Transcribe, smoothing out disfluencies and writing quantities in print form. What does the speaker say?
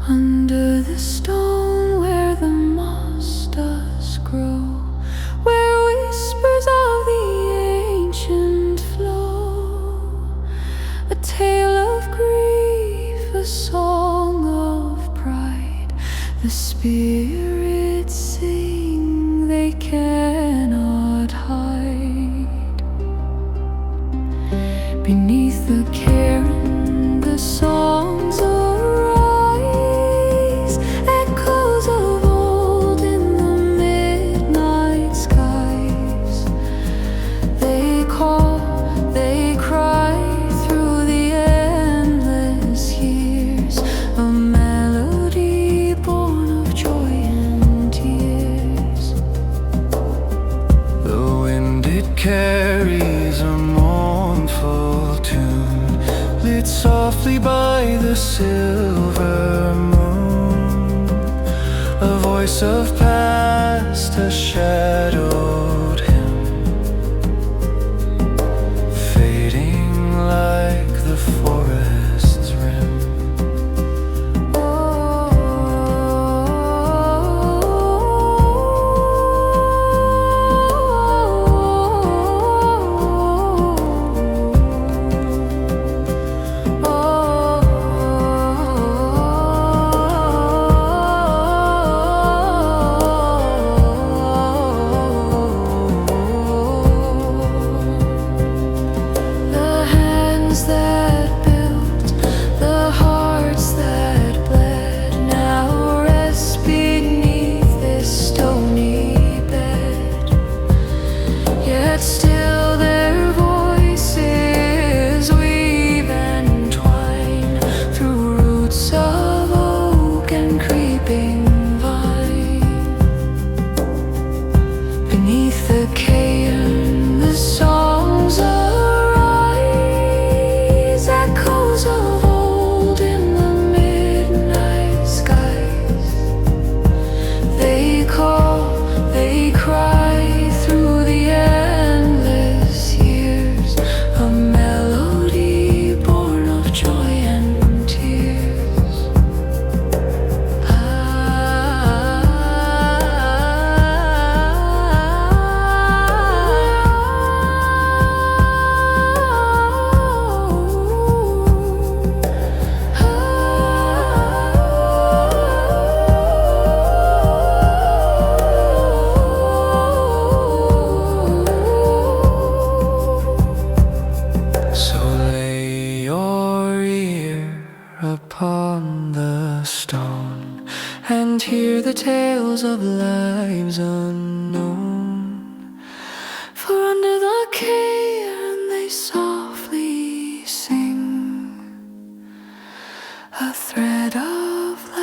Under the stone where the moss does grow, where whispers of the ancient flow, a tale of grief, a song of pride. The spirits sing, they cannot hide. Beneath the cairn, the songs arise, echoes of old in the midnight skies. They call, they cry through the endless years, a melody born of joy and tears. The wind it carries a mournful tune, lit softly by the silver moon. A voice of past has shadowed him, fading like the forest's rim. That built, the hearts that bled, now rest beneath this stony bed. Yet still their voices weave and twine through roots of oak and creeping vine. Beneath the cairn, the songs echoes of old in the midnight skies. They call, they cry through the endless years, a melody born of joy and tears. So lay your ear upon the stone and hear the tales of lives unknown. For under the cairn they softly sing, a thread of light